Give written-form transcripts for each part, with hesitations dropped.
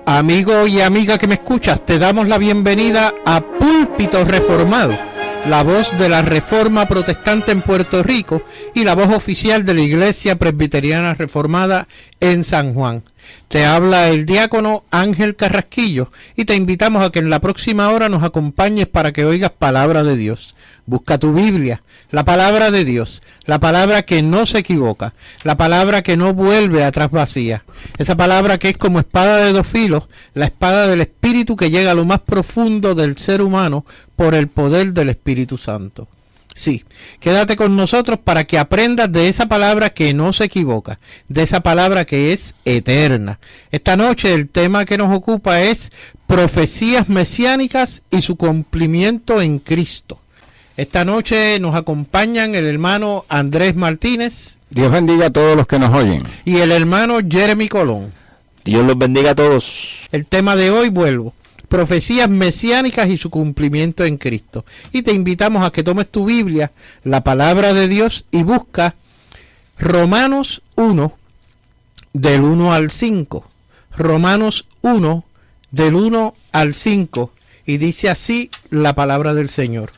Amigo y amiga que me escuchas, te damos la bienvenida a Púlpito Reformado, la voz de la Reforma Protestante en Puerto Rico y la voz oficial de la Iglesia Presbiteriana Reformada en San Juan. Te habla el diácono Ángel Carrasquillo y te invitamos a que en la próxima hora nos acompañes para que oigas palabra de Dios. Busca tu Biblia, la palabra de Dios, la palabra que no se equivoca, la palabra que no vuelve atrás vacía, esa palabra que es como espada de dos filos, la espada del Espíritu que llega a lo más profundo del ser humano por el poder del Espíritu Santo. Sí, quédate con nosotros para que aprendas de esa palabra que no se equivoca, de esa palabra que es eterna. Esta noche el tema que nos ocupa es profecías mesiánicas y su cumplimiento en Cristo. Esta noche nos acompañan el hermano Andrés Martínez. Dios bendiga a todos los que nos oyen. Y el hermano Jeremy Colón. Dios los bendiga a todos. El tema de hoy, vuelvo, profecías mesiánicas y su cumplimiento en Cristo. Y te invitamos a que tomes tu Biblia, la palabra de Dios, y busca Romanos 1, del 1 al 5. Romanos 1, del 1 al 5. Y dice así la palabra del Señor.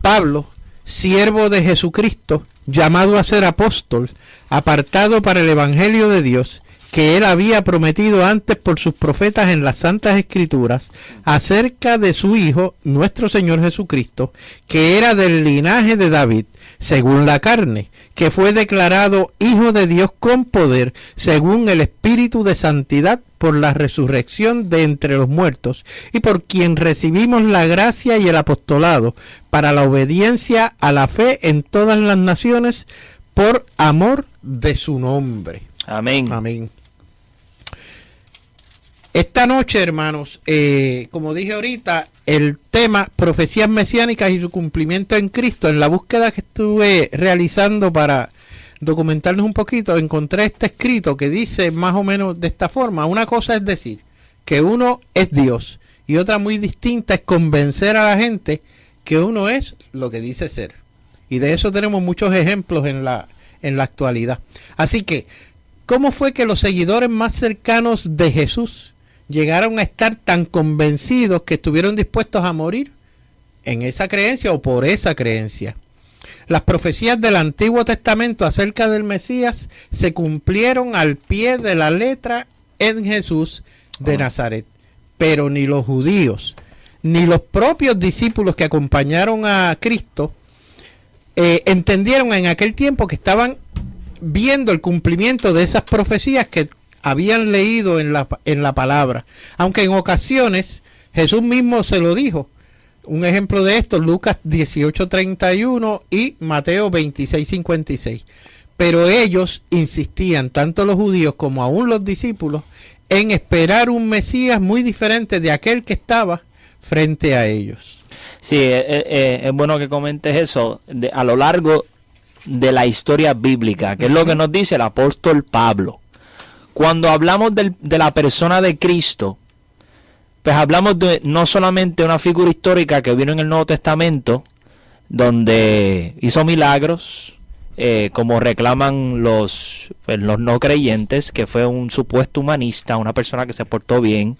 Pablo, siervo de Jesucristo, llamado a ser apóstol, apartado para el Evangelio de Dios, que él había prometido antes por sus profetas en las Santas Escrituras, acerca de su Hijo, nuestro Señor Jesucristo, que era del linaje de David, según la carne, que fue declarado Hijo de Dios con poder, según el Espíritu de Santidad, por la resurrección de entre los muertos, y por quien recibimos la gracia y el apostolado, para la obediencia a la fe en todas las naciones, por amor de su nombre. Amén. Amén. Esta noche, hermanos, como dije ahorita, el tema profecías mesiánicas y su cumplimiento en Cristo. En la búsqueda que estuve realizando para documentarnos un poquito, encontré este escrito que dice más o menos de esta forma. Una cosa es decir que uno es Dios y otra muy distinta es convencer a la gente que uno es lo que dice ser. Y de eso tenemos muchos ejemplos en la actualidad. Así que, ¿cómo fue que los seguidores más cercanos de Jesús llegaron a estar tan convencidos que estuvieron dispuestos a morir en esa creencia o por esa creencia? Las profecías del Antiguo Testamento acerca del Mesías se cumplieron al pie de la letra en Jesús de Nazaret. Pero ni los judíos, ni los propios discípulos que acompañaron a Cristo entendieron en aquel tiempo que estaban viendo el cumplimiento de esas profecías que habían leído en la palabra. Aunque en ocasiones Jesús mismo se lo dijo. Un ejemplo de esto, Lucas 18:31 y Mateo 26:56. Pero ellos insistían, tanto los judíos como aún los discípulos, en esperar un Mesías muy diferente de aquel que estaba frente a ellos. Sí, es bueno que comentes eso a lo largo de la historia bíblica, que es lo que nos dice el apóstol Pablo. Cuando hablamos de la persona de Cristo, pues hablamos de no solamente una figura histórica que vino en el Nuevo Testamento, donde hizo milagros, como reclaman los no creyentes, que fue un supuesto humanista, una persona que se portó bien,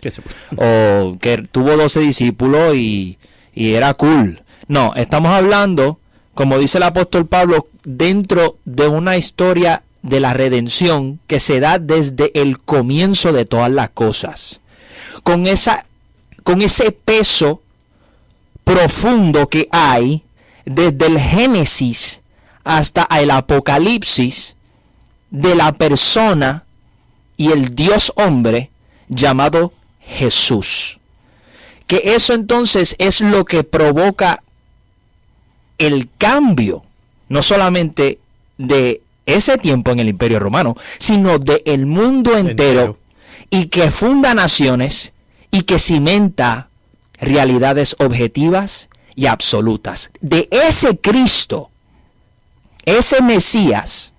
o que tuvo 12 discípulos y era cool. No, estamos hablando, como dice el apóstol Pablo, dentro de una historia de la redención que se da desde el comienzo de todas las cosas. Con ese peso profundo que hay desde el Génesis hasta el Apocalipsis de la persona y el Dios hombre llamado Jesús. Que eso entonces es lo que provoca el cambio, no solamente de ese tiempo en el Imperio Romano, sino del mundo entero, y que funda naciones y que cimenta realidades objetivas y absolutas. De ese Cristo, ese Mesías,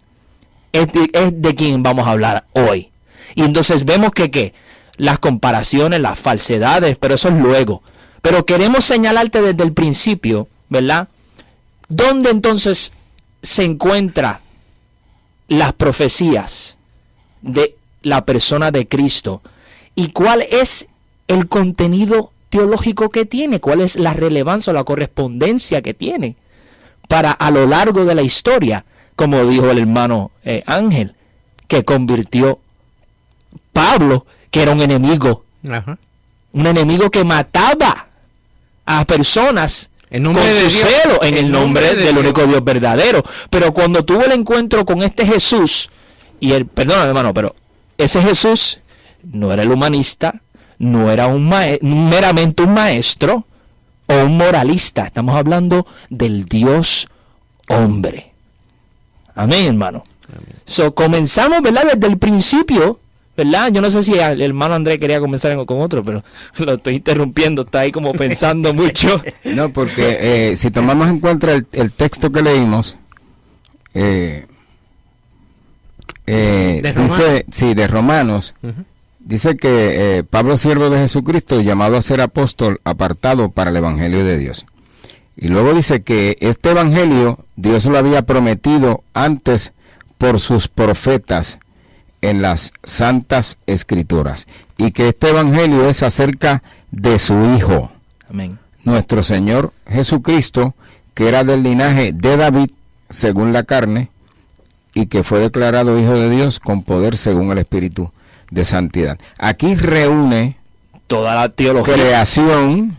es de quien vamos a hablar hoy. Y entonces vemos que las comparaciones, las falsedades, pero eso es luego. Pero queremos señalarte desde el principio, ¿verdad? ¿Dónde entonces se encuentra las profecías de la persona de Cristo ¿Y cuál es el contenido teológico que tiene? ¿Cuál es la relevancia o la correspondencia que tiene para a lo largo de la historia? Como dijo el hermano Ángel, que convirtió Pablo, que era un enemigo. Ajá. Un enemigo que mataba a personas En con nombre de su Dios. celo en el nombre del Dios. único Dios verdadero. Pero cuando tuvo el encuentro con este Jesús, perdón hermano, pero ese Jesús no era el humanista, no era meramente un maestro o un moralista. Estamos hablando del Dios hombre. Amén, hermano. Amén. So, comenzamos, ¿verdad? Desde el principio, ¿verdad? Yo no sé si el hermano Andrés quería comenzar con otro, pero lo estoy interrumpiendo, está ahí como pensando mucho. No, porque si tomamos en cuenta el texto que leímos, ¿De Romanos? dice, sí, de Romanos, Ujú. dice que Pablo, siervo de Jesucristo, llamado a ser apóstol, apartado para el Evangelio de Dios. Y luego dice que este Evangelio Dios lo había prometido antes por sus profetas en las Santas Escrituras. Y que este Evangelio es acerca de su Hijo, Amén. nuestro Señor Jesucristo, que era del linaje de David, según la carne, y que fue declarado Hijo de Dios con poder según el Espíritu de santidad. Aquí reúne Toda la teología creación,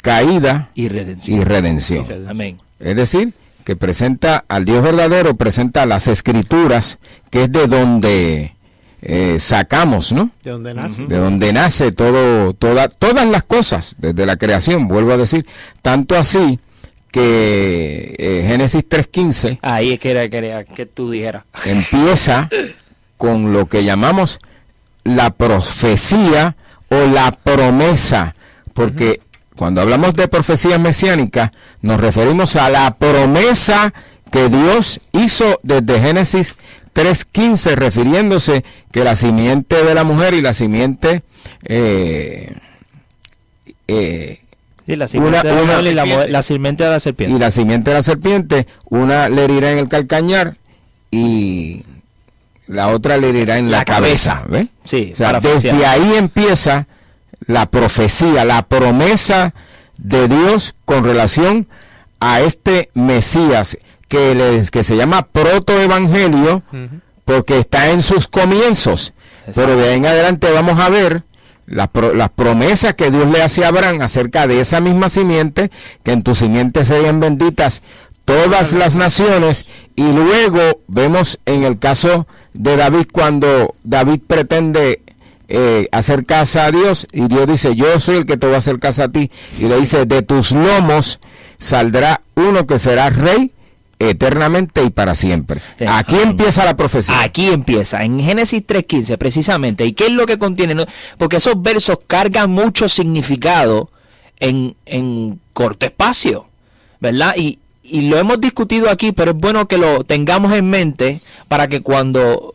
caída y redención. y redención. Amén. Es decir, que presenta al Dios verdadero, presenta las Escrituras, que es de donde sacamos, ¿no? De donde nace. Ujú. De donde nace todas las cosas, desde la creación, vuelvo a decir, tanto así que Génesis 3:15 Ahí es que quería que tú dijeras. empieza con lo que llamamos la profecía o la promesa, porque cuando hablamos de profecía mesiánica nos referimos a la promesa que Dios hizo desde Génesis 3:15, refiriéndose que la simiente de la mujer y la simiente Sí, la simiente de la mujer y la simiente de la serpiente. y la simiente de la serpiente, una le herirá en el calcañar y la otra le herirá en la cabeza. ¿Ve? Sí, O sea, parafraseado. desde ahí empieza la profecía, la promesa de Dios con relación a este Mesías que se llama protoevangelio, Ujú. porque está en sus comienzos. Exacto. Pero de ahí en adelante vamos a ver las promesas que Dios le hace a Abraham acerca de esa misma simiente, que en tu simiente serían benditas todas las naciones. Y luego vemos en el caso de David, cuando David pretende hacer casa a Dios, y Dios dice: yo soy el que te voy a hacer casa a ti, y le dice: de tus lomos saldrá uno que será rey eternamente y para siempre. Aquí Amén. empieza la profecía. Aquí empieza, en Génesis 3:15 precisamente. ¿Y qué es lo que contiene? No, porque esos versos cargan mucho significado en corto espacio, ¿verdad? Y lo hemos discutido aquí, pero es bueno que lo tengamos en mente para que cuando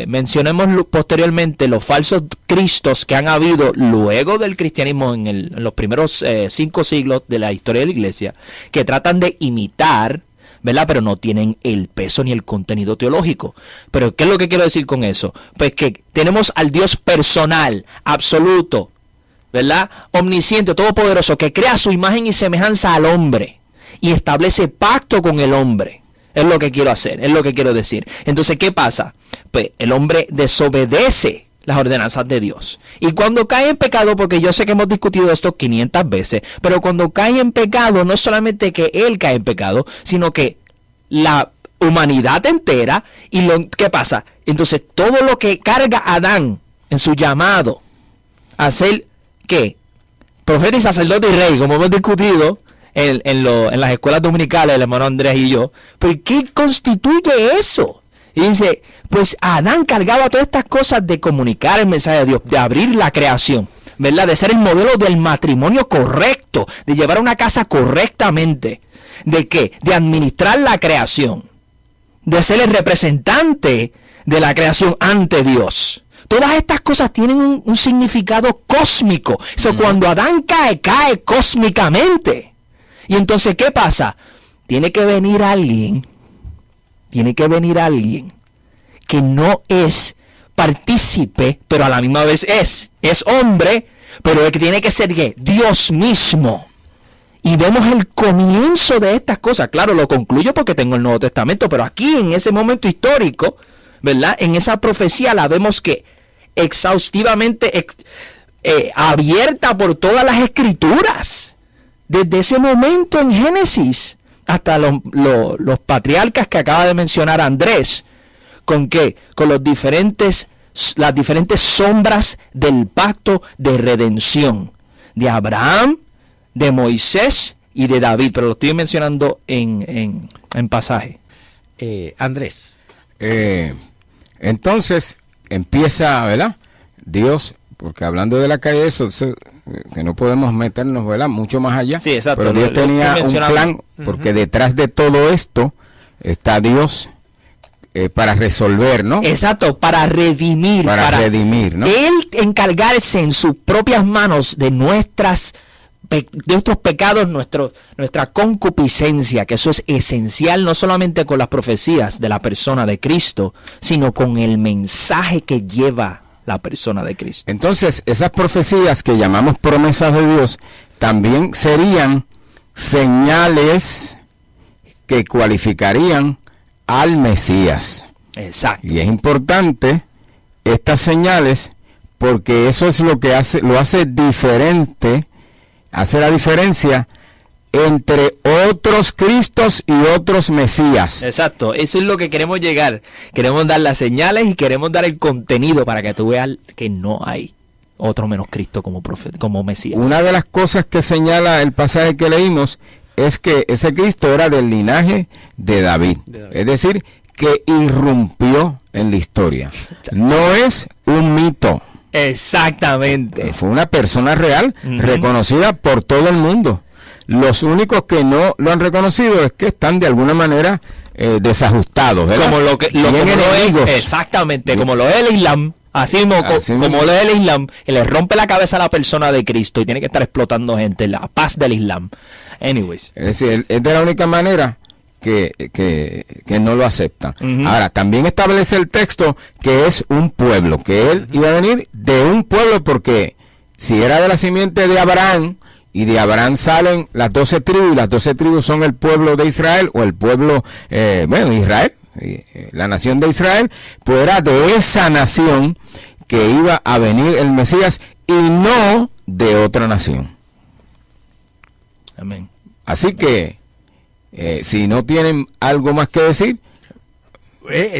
mencionemos posteriormente los falsos cristos que han habido luego del cristianismo en los primeros 5 siglos de la historia de la iglesia, que tratan de imitar, ¿verdad? Pero no tienen el peso ni el contenido teológico. Pero ¿qué es lo que quiero decir con eso? Pues que tenemos al Dios personal, absoluto, ¿verdad? Omnisciente, todopoderoso, que crea su imagen y semejanza al hombre y establece pacto con el hombre. Es lo que quiero hacer, es lo que quiero decir. Entonces, ¿qué pasa? Pues el hombre desobedece las ordenanzas de Dios. Y cuando cae en pecado, porque yo sé que hemos discutido esto 500 veces, pero cuando cae en pecado, no es solamente que él cae en pecado, sino que la humanidad entera. Y ¿qué pasa? Entonces, todo lo que carga Adán en su llamado a ser, ¿qué? Profeta y sacerdote y rey, como hemos discutido en las escuelas dominicales, el hermano Andrés y yo. ¿Pero qué constituye eso? Y dice, pues Adán cargaba todas estas cosas de comunicar el mensaje de Dios, de abrir la creación, ¿verdad? De ser el modelo del matrimonio correcto, de llevar una casa correctamente. ¿De qué? De administrar la creación, de ser el representante de la creación ante Dios. Todas estas cosas tienen un significado cósmico. Eso cuando Adán cae, cae cósmicamente. Y entonces, ¿qué pasa? Tiene que venir alguien que no es partícipe, pero a la misma vez es hombre, pero el que tiene que ser ¿qué? Dios mismo. Y vemos el comienzo de estas cosas. Claro, lo concluyo porque tengo el Nuevo Testamento, pero aquí en ese momento histórico, ¿verdad? En esa profecía la vemos que exhaustivamente abierta por todas las escrituras. Desde ese momento en Génesis hasta los patriarcas que acaba de mencionar Andrés. ¿Con qué? Con las diferentes sombras del pacto de redención. De Abraham, de Moisés y de David. Pero lo estoy mencionando en pasaje. Andrés. Entonces empieza, ¿verdad? Dios, porque hablando de la calle, eso que no podemos meternos, ¿verdad? Mucho más allá. Sí, exacto. Pero Dios tenía un plan, porque detrás de todo esto está Dios para resolver, ¿no? Exacto, para redimir. Para redimir, ¿no? Él encargarse en sus propias manos de nuestros pecados, nuestra concupiscencia, que eso es esencial no solamente con las profecías de la persona de Cristo, sino con el mensaje que lleva la persona de Cristo. Entonces, esas profecías que llamamos promesas de Dios, también serían señales que cualificarían al Mesías. Exacto. Y es importante estas señales porque eso es lo que lo hace diferente, hace la diferencia entre otros Cristos y otros Mesías. Exacto, eso es lo que queremos llegar. Queremos dar las señales y queremos dar el contenido para que tú veas que no hay otro menos Cristo como Mesías. Una de las cosas que señala el pasaje que leímos es que ese Cristo era del linaje de David. Es decir, que irrumpió en la historia. No es un mito. Exactamente. Fue una persona real, reconocida por todo el mundo. Los únicos que no lo han reconocido es que están de alguna manera desajustados, ¿verdad? Como lo es, exactamente, como lo es el Islam. Así como lo es el Islam, que le rompe la cabeza a la persona de Cristo y tiene que estar explotando gente, la paz del Islam. Anyways. Es decir, es de la única manera que no lo aceptan. Ahora, también establece el texto que es un pueblo, que él iba a venir de un pueblo, porque si era de la simiente de Abraham, y de Abraham salen las 12 tribus, y las 12 tribus son el pueblo de Israel, o el pueblo, Israel, la nación de Israel, pues era de esa nación que iba a venir el Mesías, y no de otra nación. Amén. Así que, si no tienen algo más que decir.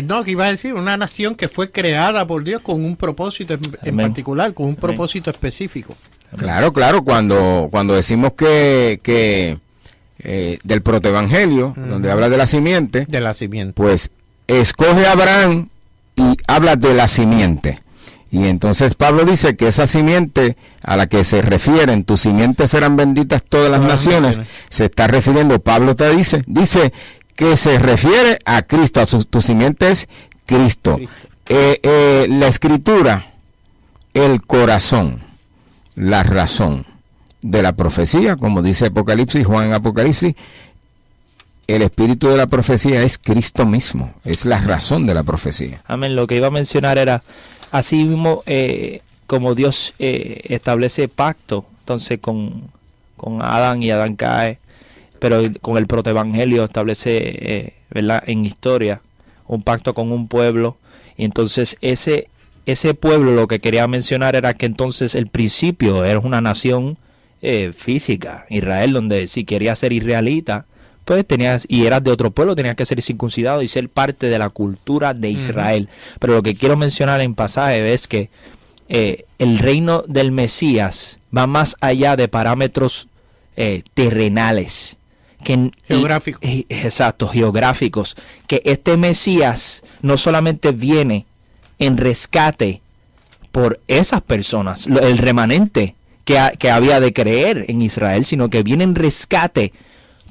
No, que iba a decir, una nación que fue creada por Dios con un propósito en particular, con un propósito específico. Claro, cuando decimos que del protoevangelio, donde habla de la simiente, pues escoge a Abraham y habla de la simiente. Y entonces Pablo dice que esa simiente a la que se refieren, tus simientes serán benditas todas las naciones, se está refiriendo, Pablo te dice que se refiere a Cristo, tu simiente es Cristo. La escritura, el corazón, la razón de la profecía, como dice Apocalipsis, Juan en Apocalipsis, el espíritu de la profecía es Cristo mismo, es la razón de la profecía. Amén, lo que iba a mencionar era, así mismo como Dios establece pacto, entonces con Adán, y Adán cae, pero con el protoevangelio establece, ¿verdad?, en historia, un pacto con un pueblo, y entonces ese pueblo, lo que quería mencionar era que entonces el principio era una nación física, Israel, donde si querías ser israelita, pues y eras de otro pueblo, tenías que ser circuncidado y ser parte de la cultura de Israel. Pero lo que quiero mencionar en pasaje es que el reino del Mesías va más allá de parámetros terrenales. Geográficos. Exacto, geográficos. Que este Mesías no solamente viene en rescate por esas personas, el remanente que había de creer en Israel, sino que viene en rescate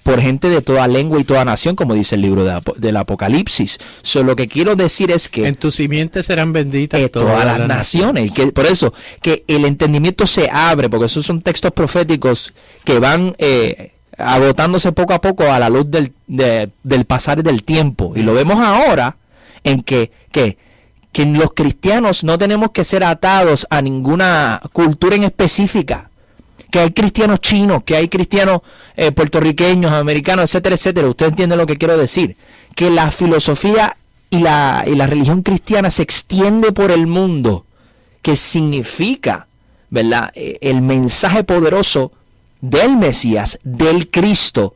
por gente de toda lengua y toda nación, como dice el libro del Apocalipsis. Lo que quiero decir es que en tu simiente serán benditas todas las naciones. Y que por eso que el entendimiento se abre, porque esos son textos proféticos que van agotándose poco a poco a la luz del pasar del tiempo. Y lo vemos ahora en que que los cristianos no tenemos que ser atados a ninguna cultura en específica, que hay cristianos chinos, que hay cristianos puertorriqueños, americanos, etcétera, etcétera. Usted entiende lo que quiero decir, que la filosofía y la religión cristiana se extiende por el mundo, que significa, ¿verdad?, el mensaje poderoso del Mesías, del Cristo,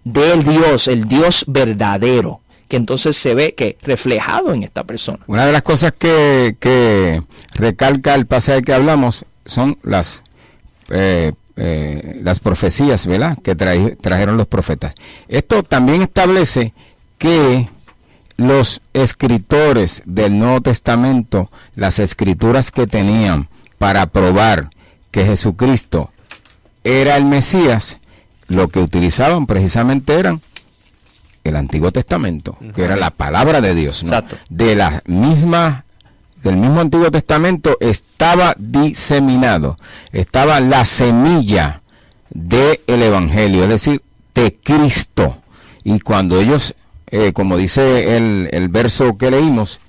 del Dios, el Dios verdadero, que entonces se ve que reflejado en esta persona. Una de las cosas que recalca el pasaje que hablamos son las profecías, ¿verdad?, que trajeron los profetas. Esto también establece que los escritores del Nuevo Testamento, las escrituras que tenían para probar que Jesucristo era el Mesías, lo que utilizaban precisamente eran el Antiguo Testamento, que era la palabra de Dios, ¿no? Exacto. Del mismo Antiguo Testamento estaba diseminado, estaba la semilla del Evangelio, es decir, de Cristo. Y cuando ellos, como dice el verso que leímos,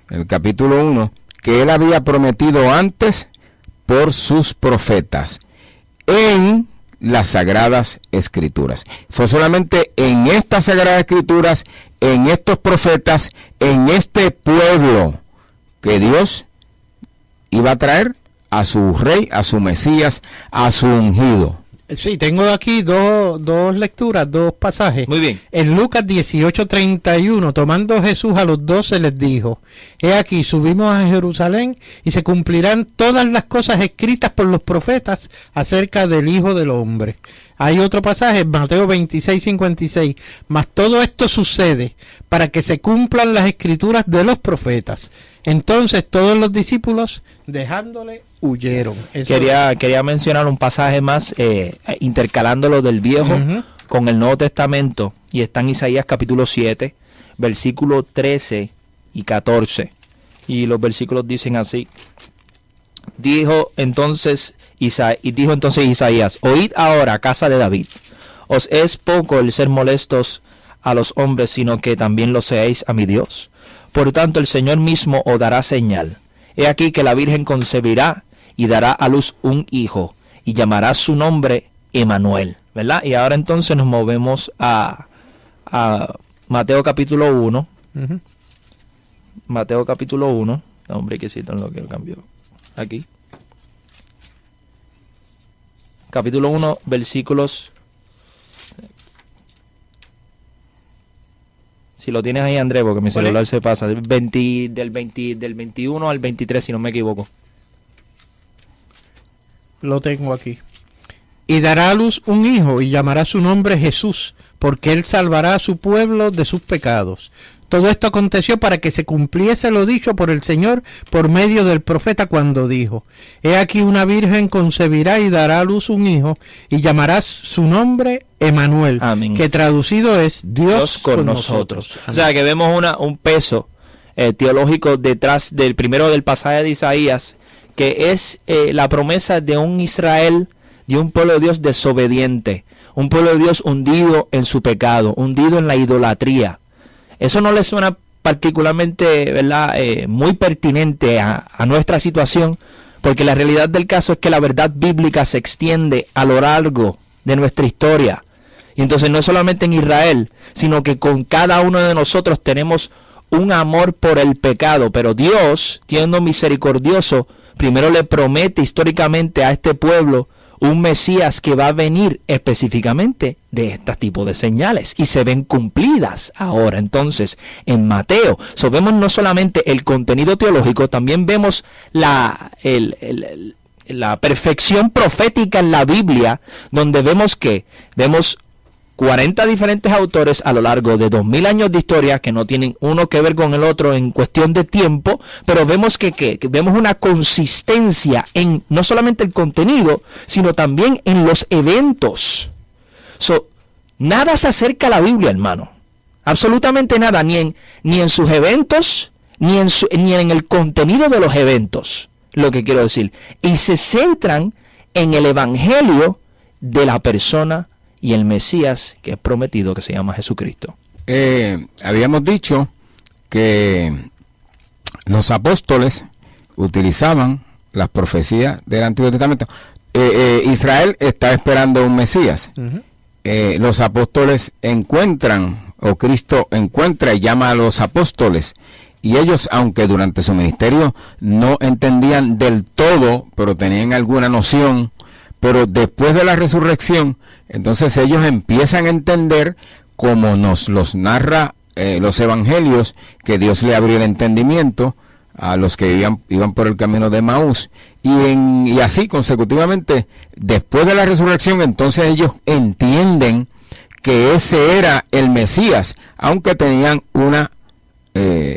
el capítulo 1, que él había prometido antes por sus profetas en las Sagradas Escrituras. Fue solamente en estas Sagradas Escrituras, en estos profetas, en este pueblo, que Dios iba a traer a su rey, a su Mesías, a su ungido. Sí, tengo aquí dos lecturas, dos pasajes. Muy bien. En Lucas 18:31, tomando Jesús a los 12 les dijo: he aquí, subimos a Jerusalén y se cumplirán todas las cosas escritas por los profetas acerca del Hijo del Hombre. Hay otro pasaje en Mateo 26:56, mas todo esto sucede para que se cumplan las escrituras de los profetas. Entonces todos los discípulos, dejándole, huyeron. Quería mencionar un pasaje más, intercalándolo del Viejo con el Nuevo Testamento, y está en Isaías capítulo 7, versículo 13 y 14. Y los versículos dicen así: dijo entonces Isaías: oíd ahora, casa de David, os es poco el ser molestos a los hombres, sino que también lo seáis a mi Dios. Por tanto, el Señor mismo os dará señal. He aquí que la Virgen concebirá y dará a luz un hijo, y llamará su nombre Emanuel, ¿verdad? Y ahora entonces nos movemos a Mateo capítulo 1. Mateo capítulo 1. Hombre, que sí, lo que cambió aquí. Capítulo 1, versículos. Si lo tienes ahí, Andrés, porque mi celular se pasa. Del 21 al 23, si no me equivoco. Lo tengo aquí. Y dará a luz un hijo, y llamará su nombre Jesús, porque él salvará a su pueblo de sus pecados. Todo esto aconteció para que se cumpliese lo dicho por el Señor por medio del profeta, cuando dijo: he aquí, una virgen concebirá y dará a luz un hijo, y llamará su nombre Emanuel, que traducido es Dios con nosotros. O sea, que vemos un peso teológico detrás del primero del pasaje de Isaías, que es la promesa de un Israel, de un pueblo de Dios desobediente, un pueblo de Dios hundido en su pecado, hundido en la idolatría. Eso no le suena particularmente, ¿verdad?, muy pertinente a nuestra situación, porque la realidad del caso es que la verdad bíblica se extiende a lo largo de nuestra historia. Y entonces no solamente en Israel, sino que con cada uno de nosotros tenemos un amor por el pecado, pero Dios, siendo misericordioso, primero le promete históricamente a este pueblo un Mesías que va a venir específicamente de este tipo de señales, y se ven cumplidas ahora entonces en Mateo. Vemos no solamente el contenido teológico, también vemos la perfección profética en la Biblia, donde vemos 40 diferentes autores a lo largo de 2000 años de historia, que no tienen uno que ver con el otro en cuestión de tiempo, pero vemos que vemos una consistencia en no solamente el contenido, sino también en los eventos. Nada se acerca a la Biblia, hermano. Absolutamente nada, ni en sus eventos, ni en el contenido de los eventos, lo que quiero decir. Y se centran en el evangelio de la persona y el Mesías que es prometido, que se llama Jesucristo. Habíamos dicho que los apóstoles utilizaban las profecías del Antiguo Testamento. Israel está esperando un Mesías. Los apóstoles encuentran, o Cristo encuentra y llama a los apóstoles, y ellos, aunque durante su ministerio no entendían del todo, pero tenían alguna noción, pero después de la resurrección, entonces ellos empiezan a entender, como nos los narra los evangelios, que Dios le abrió el entendimiento a los que iban por el camino de Maús, y así consecutivamente, después de la resurrección, entonces ellos entienden que ese era el Mesías, aunque tenían una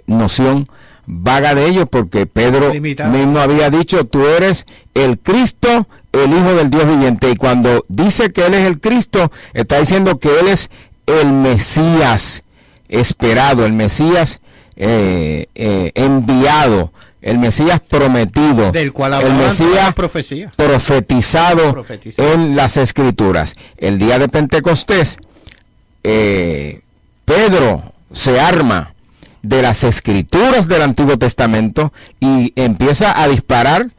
noción vaga de ello, porque Pedro mismo había dicho: tú eres el Cristo, el Hijo del Dios viviente. Y cuando dice que Él es el Cristo, está diciendo que Él es el Mesías esperado, el Mesías enviado, el Mesías prometido, del cual el Mesías profetizado en las Escrituras. El día de Pentecostés, Pedro se arma de las Escrituras del Antiguo Testamento y empieza a disparar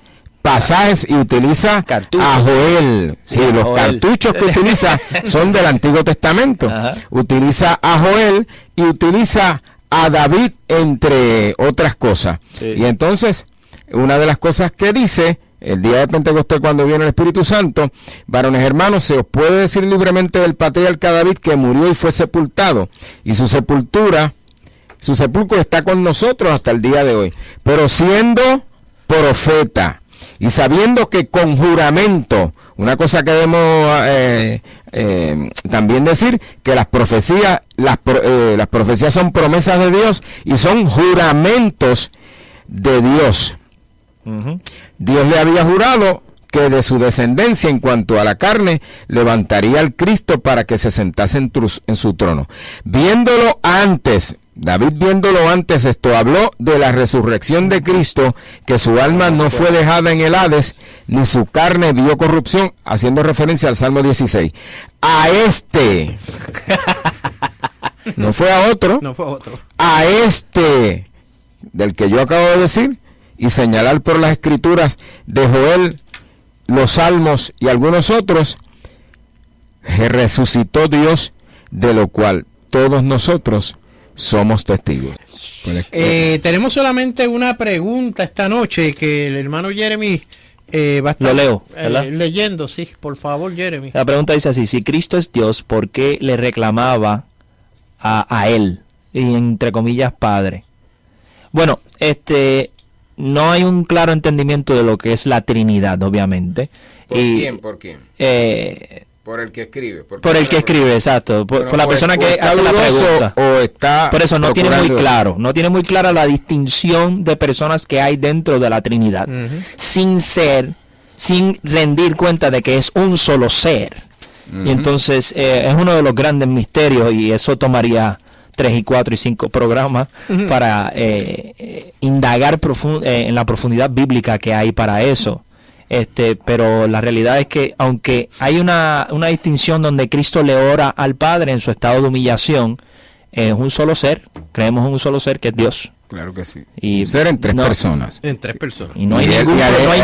pasajes y utiliza a Joel. Sí, los cartuchos que utiliza son del Antiguo Testamento. Utiliza a Joel y utiliza a David, entre otras cosas. Y entonces, una de las cosas que dice el día de Pentecostés, cuando viene el Espíritu Santo: varones hermanos, se os puede decir libremente del patriarca David, que murió y fue sepultado, y su sepulcro está con nosotros hasta el día de hoy. Pero siendo profeta y sabiendo que con juramento, una cosa que debemos también decir, que las profecías son promesas de Dios y son juramentos de Dios. Dios le había jurado que de su descendencia, en cuanto a la carne, levantaría al Cristo para que se sentase en su trono. Viéndolo antes, David viéndolo antes, esto habló de la resurrección de Cristo, que su alma no fue dejada en el Hades, ni su carne vio corrupción, haciendo referencia al Salmo 16. A este, no fue a otro, a este del que yo acabo de decir, y señalar por las Escrituras de Joel, los Salmos y algunos otros, resucitó Dios, de lo cual todos nosotros somos testigos. Tenemos solamente una pregunta esta noche que el hermano Jeremy va a estar leyendo. Sí, por favor, Jeremy. La pregunta dice así: si Cristo es Dios, ¿por qué le reclamaba a él, y entre comillas, Padre? Bueno, no hay un claro entendimiento de lo que es la Trinidad, obviamente. ¿Por quién? Por el que escribe. Por el que escribe, exacto. Por la persona que hace la pregunta. Por eso no tiene muy clara la distinción de personas que hay dentro de la Trinidad. Sin rendir cuenta de que es un solo ser. Y entonces es uno de los grandes misterios, y eso tomaría 3 y 4 y 5 programas para indagar en la profundidad bíblica que hay para eso. Pero la realidad es que, aunque hay una distinción donde Cristo le ora al Padre en su estado de humillación, es un solo ser. Creemos en un solo ser, que es Dios. Claro que sí. Y ser en tres personas. En tres personas. Y no hay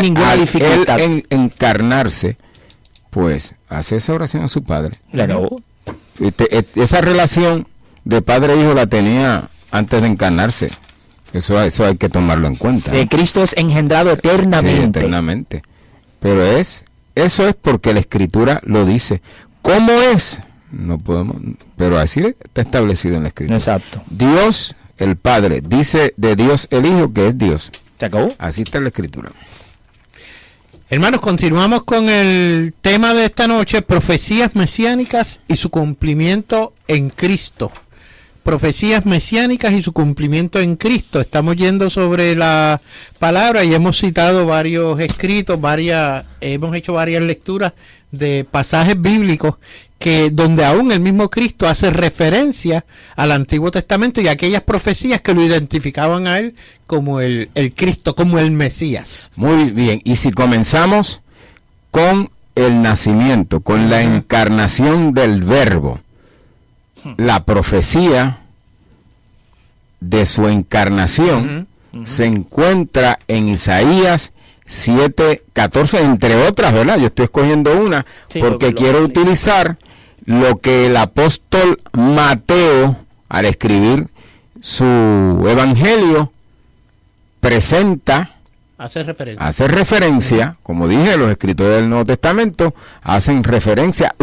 ninguna dificultad. Él encarnarse, pues hace esa oración a su Padre. Claro. Esa relación de padre e hijo la tenía antes de encarnarse. Eso hay que tomarlo en cuenta. Cristo es engendrado eternamente. Sí, eternamente. Pero eso es porque la Escritura lo dice. ¿Cómo es? No podemos, pero así está establecido en la Escritura. Exacto. Dios, el Padre, dice de Dios el Hijo que es Dios. ¿Se acabó? Así está en la Escritura. Hermanos, continuamos con el tema de esta noche: profecías mesiánicas y su cumplimiento en Cristo. Profecías mesiánicas y su cumplimiento en Cristo. Estamos yendo sobre la palabra y hemos citado varios escritos, hemos hecho varias lecturas de pasajes bíblicos donde aún el mismo Cristo hace referencia al Antiguo Testamento y a aquellas profecías que lo identificaban a él como el Cristo, como el Mesías. Muy bien, y si comenzamos con el nacimiento, con la encarnación del Verbo, la profecía de su encarnación se encuentra en Isaías 7:14, entre otras, ¿verdad? Yo estoy escogiendo una porque quiero utilizar lo que el apóstol Mateo, al escribir su evangelio, presenta, hace referencia, como dije, los escritores del Nuevo Testamento hacen referencia,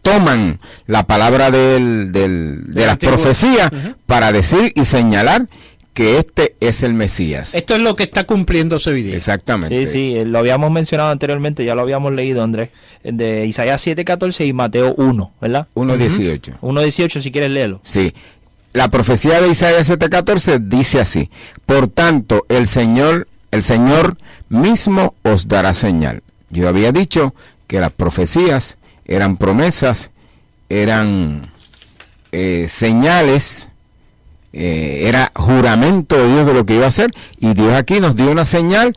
toman la palabra de las profecías para decir y señalar que este es el Mesías. Esto es lo que está cumpliéndose hoy día. Exactamente. Sí, lo habíamos mencionado anteriormente, ya lo habíamos leído, Andrés, de Isaías 7:14 y Mateo 1, ¿verdad? 1:18. 1:18, si quieres leerlo. Sí. La profecía de Isaías 7:14 dice así: por tanto, el Señor mismo os dará señal. Yo había dicho que las profecías eran promesas, eran señales, era juramento de Dios de lo que iba a hacer, y Dios aquí nos dio una señal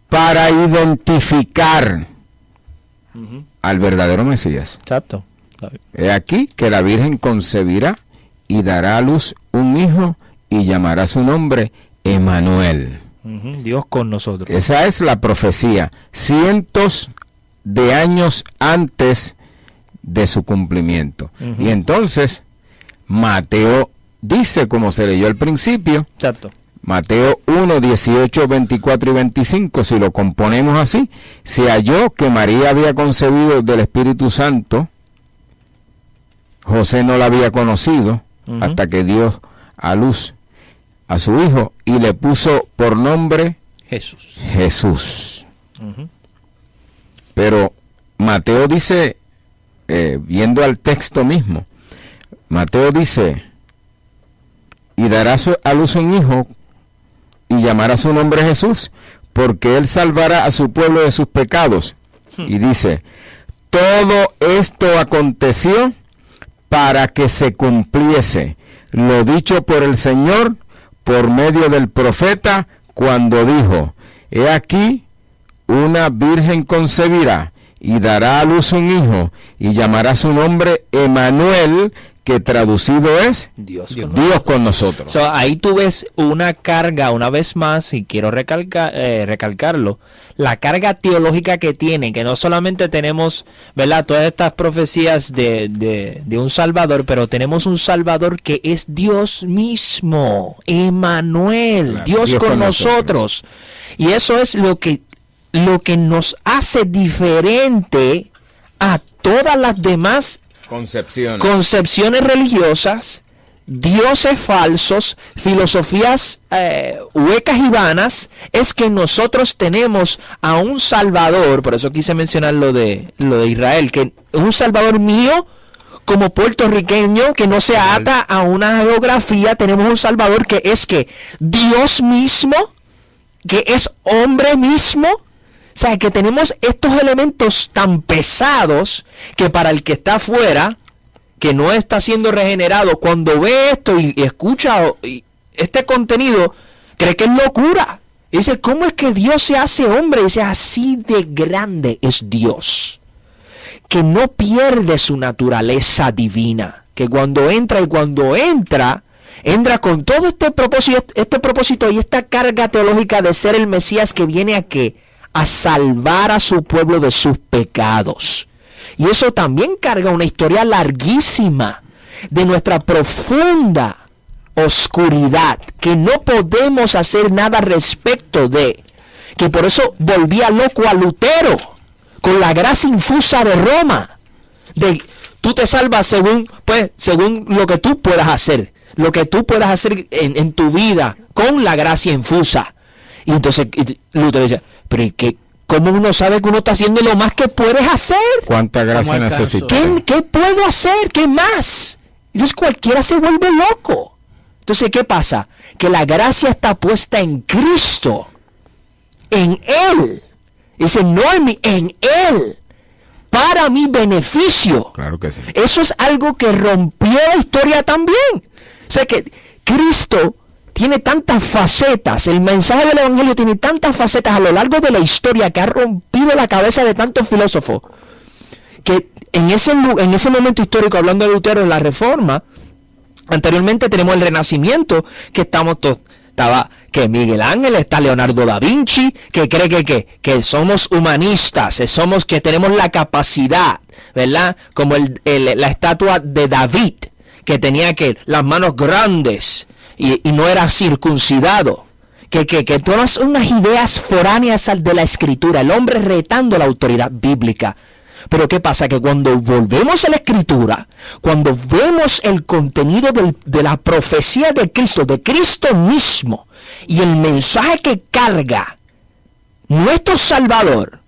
para identificar al verdadero Mesías. Exacto. He aquí que la Virgen concebirá y dará a luz un hijo y llamará su nombre Emmanuel. Dios con nosotros. Esa es la profecía, cientos de años antes de su cumplimiento. Y entonces Mateo dice, como se leyó al principio, exacto, Mateo 1:18, 24 y 25, si lo componemos así, se halló que María había concebido del Espíritu Santo. José no la había conocido hasta que dio a luz a su hijo y le puso por nombre Jesús. Pero Mateo dice, viendo al texto mismo, Mateo dice, y dará a luz un hijo y llamará su nombre Jesús, porque él salvará a su pueblo de sus pecados. Y dice, todo esto aconteció para que se cumpliese lo dicho por el Señor por medio del profeta, cuando dijo, he aquí, una virgen concebirá y dará a luz un hijo y llamará su nombre Emmanuel, que traducido es Dios con nosotros. Ahí tú ves una carga, una vez más, y quiero recalcarlo, la carga teológica que tiene, que no solamente tenemos, ¿verdad?, todas estas profecías de un Salvador, pero tenemos un Salvador que es Dios mismo, Emmanuel, claro, Dios con nosotros. Y eso es lo que nos hace diferente a todas las demás concepciones religiosas, dioses falsos, filosofías huecas y vanas. Es que nosotros tenemos a un Salvador, por eso quise mencionar lo de Israel, que un Salvador mío como puertorriqueño, que no se ata a una geografía. Tenemos un Salvador que es Dios mismo, que es hombre mismo. O sea, que tenemos estos elementos tan pesados que para el que está afuera, que no está siendo regenerado, cuando ve esto y escucha este contenido, cree que es locura. Y dice, ¿cómo es que Dios se hace hombre? Y dice, así de grande es Dios, que no pierde su naturaleza divina, que cuando entra con todo este propósito y esta carga teológica de ser el Mesías que viene a salvar a su pueblo de sus pecados. Y eso también carga una historia larguísima de nuestra profunda oscuridad, que no podemos hacer nada respecto de, que por eso volvía loco a Lutero con la gracia infusa de Roma, de tú te salvas según lo que tú puedas hacer, en tu vida con la gracia infusa. Y entonces Lutero dice, pero ¿cómo uno sabe que uno está haciendo lo más que puedes hacer? ¿Cuánta gracia necesita? ¿Qué puedo hacer? ¿Qué más? Entonces cualquiera se vuelve loco. Entonces, ¿qué pasa? Que la gracia está puesta en Cristo, en Él. Dice, no en mí, en Él, para mi beneficio. Claro que sí. Eso es algo que rompió la historia también. O sea que Cristo tiene tantas facetas, el mensaje del Evangelio tiene tantas facetas a lo largo de la historia que ha rompido la cabeza de tantos filósofos, que en ese momento histórico, hablando de Lutero en la Reforma, anteriormente tenemos el Renacimiento, que estamos estaba que Miguel Ángel, está Leonardo da Vinci, que cree que somos humanistas, somos que tenemos la capacidad, ¿verdad? Como la estatua de David, que tenía que las manos grandes y no era circuncidado. Que todas unas ideas foráneas de la escritura, el hombre retando la autoridad bíblica. Pero ¿qué pasa? Que cuando volvemos a la escritura, cuando vemos el contenido de la profecía de Cristo mismo, y el mensaje que carga nuestro Salvador,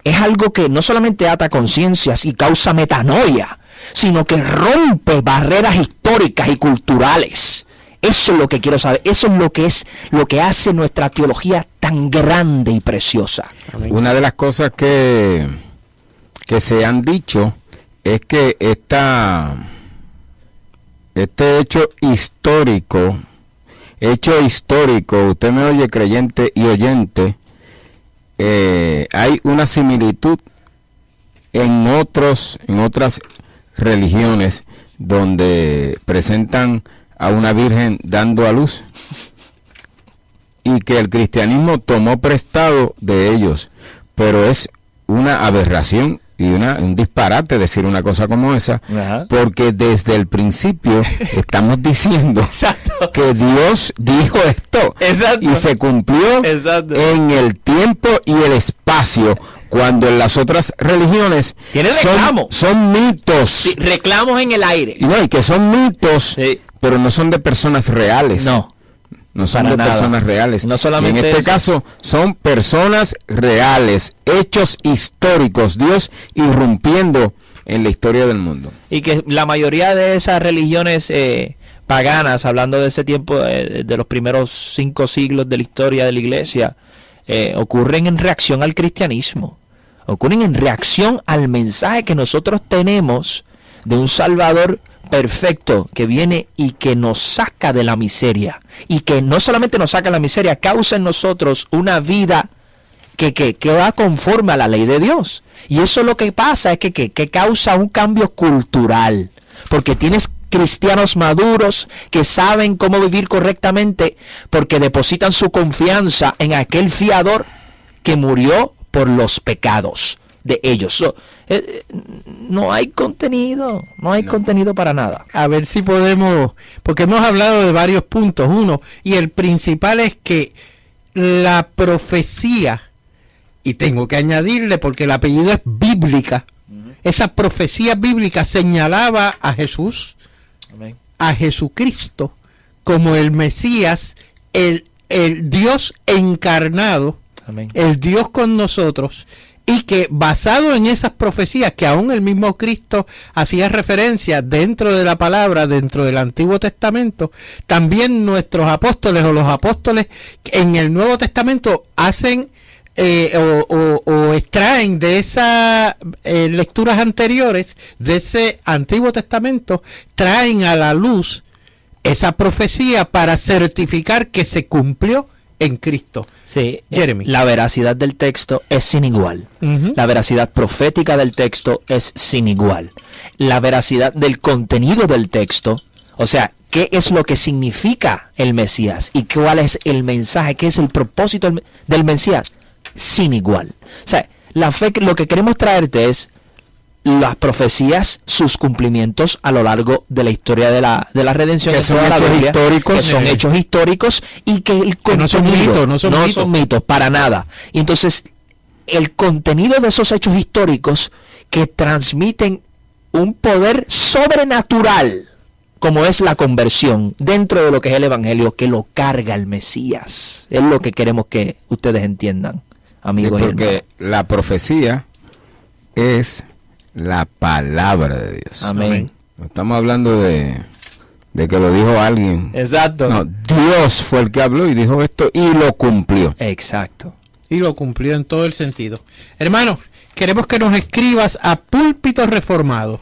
es algo que no solamente ata conciencias y causa metanoia, sino que rompe barreras históricas y culturales. Eso es lo que quiero saber. Eso es lo que hace nuestra teología tan grande y preciosa. Amén. Una de las cosas que se han dicho es que este hecho histórico, usted me oye, creyente y oyente, hay una similitud en otras religiones donde presentan a una virgen dando a luz, y que el cristianismo tomó prestado de ellos, pero es una aberración y un disparate decir una cosa como esa. Ajá. Porque desde el principio estamos diciendo exacto, que Dios dijo esto. Exacto. Y se cumplió exacto, en el tiempo y el espacio, cuando en las otras religiones son mitos. Sí, reclamos en el aire. Y que son mitos, sí, pero no son de personas reales. No son de personas reales. No solamente y en este caso son personas reales, hechos históricos, Dios irrumpiendo en la historia del mundo. Y que la mayoría de esas religiones paganas, hablando de ese tiempo, de los primeros 5 siglos de la historia de la iglesia, ocurren en reacción al cristianismo. Ocurren en reacción al mensaje que nosotros tenemos de un Salvador perfecto que viene y que nos saca de la miseria, y que no solamente nos saca de la miseria, causa en nosotros una vida que va conforme a la ley de Dios. Y eso lo que pasa es que causa un cambio cultural, porque tienes cristianos maduros que saben cómo vivir correctamente, porque depositan su confianza en aquel fiador que murió por los pecados de ellos. No hay contenido, contenido para nada. A ver si podemos, porque hemos hablado de varios puntos. Uno, y el principal es que la profecía, y tengo que añadirle porque el apellido es bíblica, esa profecía bíblica señalaba a Jesús, amén, a Jesucristo, como el Mesías, el Dios encarnado, amén, el Dios con nosotros. Y que basado en esas profecías que aún el mismo Cristo hacía referencia dentro de la palabra, dentro del Antiguo Testamento, también nuestros apóstoles o los apóstoles en el Nuevo Testamento hacen o extraen de esas lecturas anteriores de ese Antiguo Testamento, traen a la luz esa profecía para certificar que se cumplió en Cristo. Sí, Jeremy. La veracidad del texto es sin igual. La veracidad profética del texto es sin igual. La veracidad del contenido del texto, o sea, qué es lo que significa el Mesías y cuál es el mensaje, qué es el propósito del Mesías, sin igual. O sea, la fe, lo que queremos traerte es las profecías, sus cumplimientos a lo largo de la historia de la redención, que son hechos históricos, que son hechos históricos, y que el contenido no son mitos para nada. Y entonces el contenido de esos hechos históricos que transmiten un poder sobrenatural, como es la conversión dentro de lo que es el Evangelio, que lo carga el Mesías. Es lo que queremos que ustedes entiendan, amigos. Sí, porque la profecía es la palabra de Dios. Amén. No estamos hablando de que lo dijo alguien. Exacto. No, Dios fue el que habló y dijo esto y lo cumplió. Exacto. Y lo cumplió en todo el sentido. Hermanos, queremos que nos escribas a Púlpito Reformado,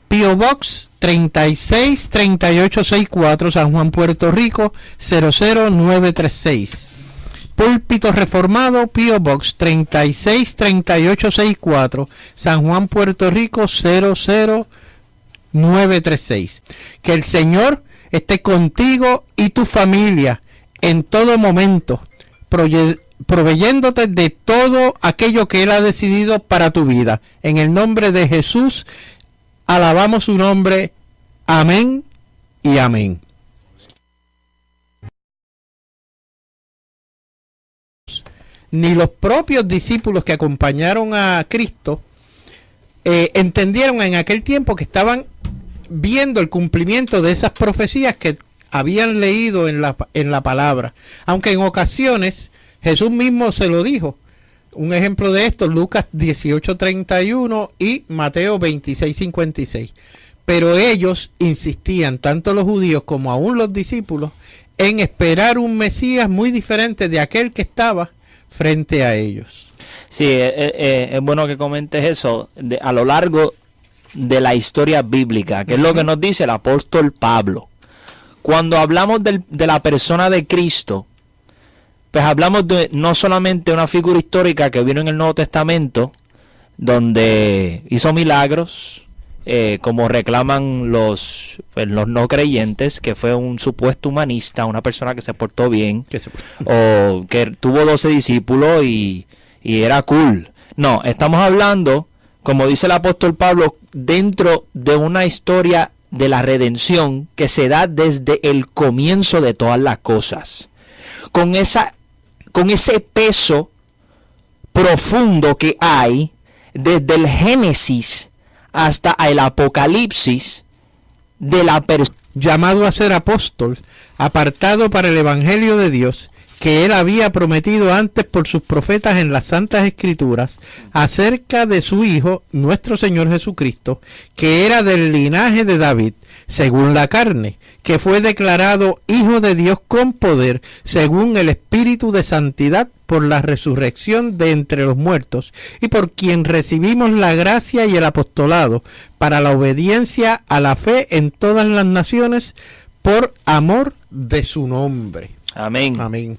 P.O. Box 363864, San Juan, Puerto Rico 00936. Púlpito Reformado, P.O. Box 363864, San Juan, Puerto Rico 00936. Que el Señor esté contigo y tu familia en todo momento, proveyéndote de todo aquello que Él ha decidido para tu vida. En el nombre de Jesús, alabamos su nombre. Amén y amén. Ni los propios discípulos que acompañaron a Cristo entendieron en aquel tiempo que estaban viendo el cumplimiento de esas profecías que habían leído en la palabra, aunque en ocasiones Jesús mismo se lo dijo. Un ejemplo de esto, Lucas 18:31 y Mateo 26:56. Pero ellos insistían, tanto los judíos como aún los discípulos, en esperar un Mesías muy diferente de aquel que estaba frente a ellos. Sí, es bueno que comentes eso a lo largo de la historia bíblica, que es lo que nos dice el apóstol Pablo. Cuando hablamos de la persona de Cristo, pues hablamos de no solamente una figura histórica que vino en el Nuevo Testamento, donde hizo milagros, como reclaman los no creyentes, que fue un supuesto humanista, una persona que se portó bien, o que tuvo 12 discípulos y era cool. No, estamos hablando, como dice el apóstol Pablo, dentro de una historia de la redención que se da desde el comienzo de todas las cosas, con ese peso profundo que hay desde el Génesis hasta el Apocalipsis de la persona llamado a ser apóstol, apartado para el Evangelio de Dios, que Él había prometido antes por sus profetas en las Santas Escrituras, acerca de su Hijo, nuestro Señor Jesucristo, que era del linaje de David, según la carne, que fue declarado Hijo de Dios con poder, según el Espíritu de Santidad, por la resurrección de entre los muertos, y por quien recibimos la gracia y el apostolado, para la obediencia a la fe en todas las naciones, por amor de su nombre. Amén. Amén.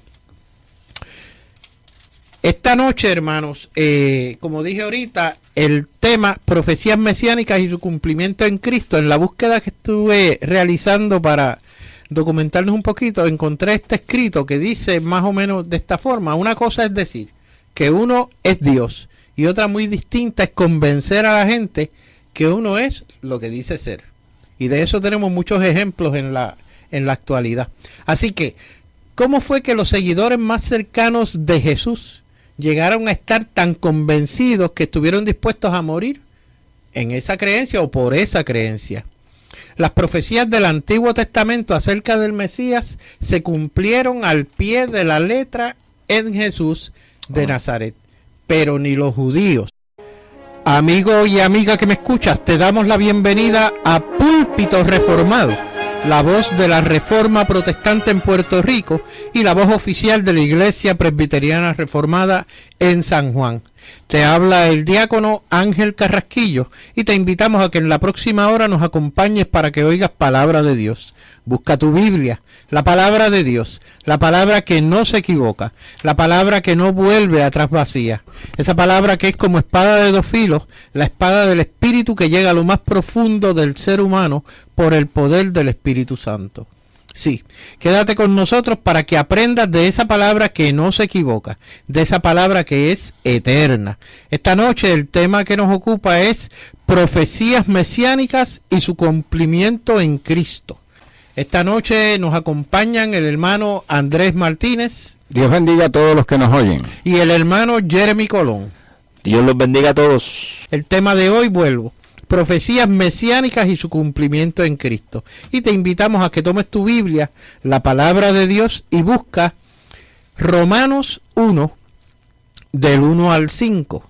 Esta noche, hermanos, como dije ahorita, el tema profecías mesiánicas y su cumplimiento en Cristo, en la búsqueda que estuve realizando para documentarnos un poquito, encontré este escrito que dice más o menos de esta forma. Una cosa es decir que uno es Dios y otra muy distinta es convencer a la gente que uno es lo que dice ser. Y de eso tenemos muchos ejemplos en la actualidad. Así que, ¿cómo fue que los seguidores más cercanos de Jesús llegaron a estar tan convencidos que estuvieron dispuestos a morir en esa creencia o por esa creencia? Las profecías del Antiguo Testamento acerca del Mesías se cumplieron al pie de la letra en Jesús de Nazaret, pero ni los judíos. Amigo y amiga que me escuchas, te damos la bienvenida a Púlpito Reformado, la voz de la Reforma Protestante en Puerto Rico y la voz oficial de la Iglesia Presbiteriana Reformada en San Juan. Te habla el diácono Ángel Carrasquillo y te invitamos a que en la próxima hora nos acompañes para que oigas palabra de Dios. Busca tu Biblia, la palabra de Dios, la palabra que no se equivoca, la palabra que no vuelve atrás vacía, esa palabra que es como espada de dos filos, la espada del Espíritu que llega a lo más profundo del ser humano por el poder del Espíritu Santo. Sí, quédate con nosotros para que aprendas de esa palabra que no se equivoca, de esa palabra que es eterna. Esta noche el tema que nos ocupa es profecías mesiánicas y su cumplimiento en Cristo. Esta noche nos acompañan el hermano Andrés Martínez. Dios bendiga a todos los que nos oyen. Y el hermano Jeremy Colón. Dios los bendiga a todos. El tema de hoy, vuelvo, profecías mesiánicas y su cumplimiento en Cristo. Y te invitamos a que tomes tu Biblia, la palabra de Dios, y busca Romanos 1, del 1 al 5.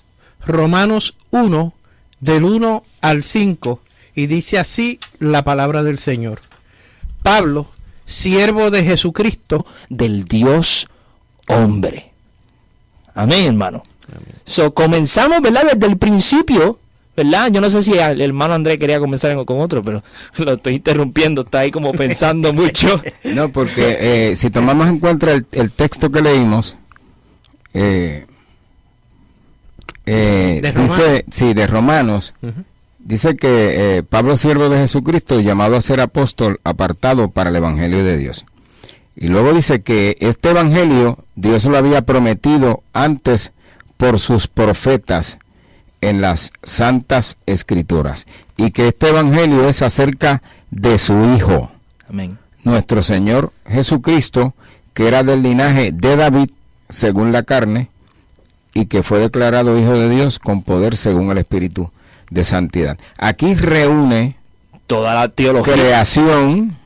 Romanos 1, del 1 al 5. Y dice así la palabra del Señor. Pablo, siervo de Jesucristo, del Dios hombre. Amén, hermano. Amén. So, comenzamos, ¿verdad? Desde el principio, ¿verdad? Yo no sé si el hermano Andrés quería comenzar con otro, pero lo estoy interrumpiendo, está ahí como pensando mucho. No, porque si tomamos en cuenta el texto que leímos, dice, sí, de Romanos, dice que Pablo, siervo de Jesucristo, llamado a ser apóstol, apartado para el Evangelio de Dios. Y luego dice que este evangelio Dios lo había prometido antes por sus profetas en las santas escrituras, y que este evangelio es acerca de su Hijo, Amén. nuestro Señor Jesucristo, que era del linaje de David según la carne, y que fue declarado Hijo de Dios con poder según el Espíritu de santidad. Aquí reúne Toda la teología creación,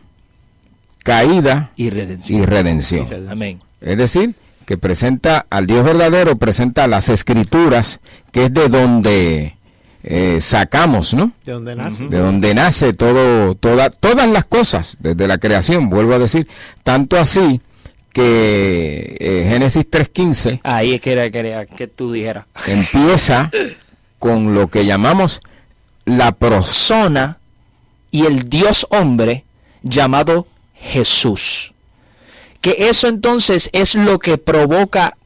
caída y redención. y redención. Amén. Es decir, que presenta al Dios verdadero, presenta las escrituras, que es de donde sacamos, ¿no? De donde nace. De donde nace todas las cosas, desde la creación, vuelvo a decir, tanto así que Génesis 3:15 Ahí es que quería que tú dijeras. empieza con lo que llamamos la Persona y el Dios hombre llamado Jesús. Que eso entonces es lo que provoca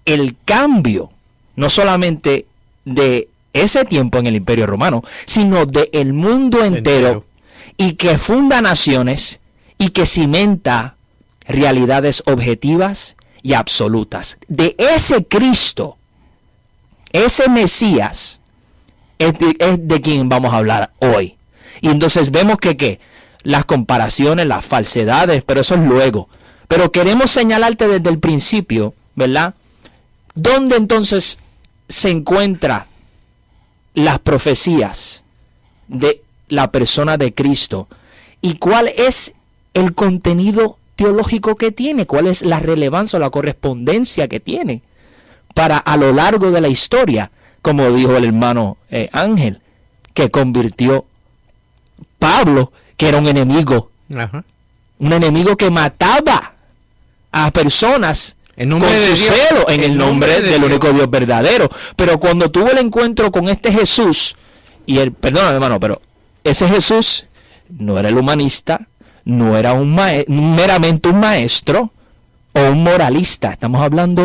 el cambio, no solamente de ese tiempo en el Imperio Romano, sino de el mundo entero, y que funda naciones y que cimenta realidades objetivas y absolutas. De ese Cristo, ese Mesías, es de quien vamos a hablar hoy. Y entonces vemos que las comparaciones, las falsedades, pero eso es luego. Pero queremos señalarte desde el principio, ¿verdad? ¿Dónde entonces se encuentran las profecías de la persona de Cristo? ¿Y cuál es el contenido teológico que tiene? ¿Cuál es la relevancia o la correspondencia que tiene para a lo largo de la historia? Como dijo el hermano Ángel, que convirtió Pablo, que era un enemigo. Ajá. Un enemigo que mataba a personas En con nombre de su Dios. celo en el nombre del Dios. único Dios verdadero. Pero cuando tuvo el encuentro con este Jesús, perdóname hermano, pero ese Jesús no era el humanista, no era meramente un maestro o un moralista. Estamos hablando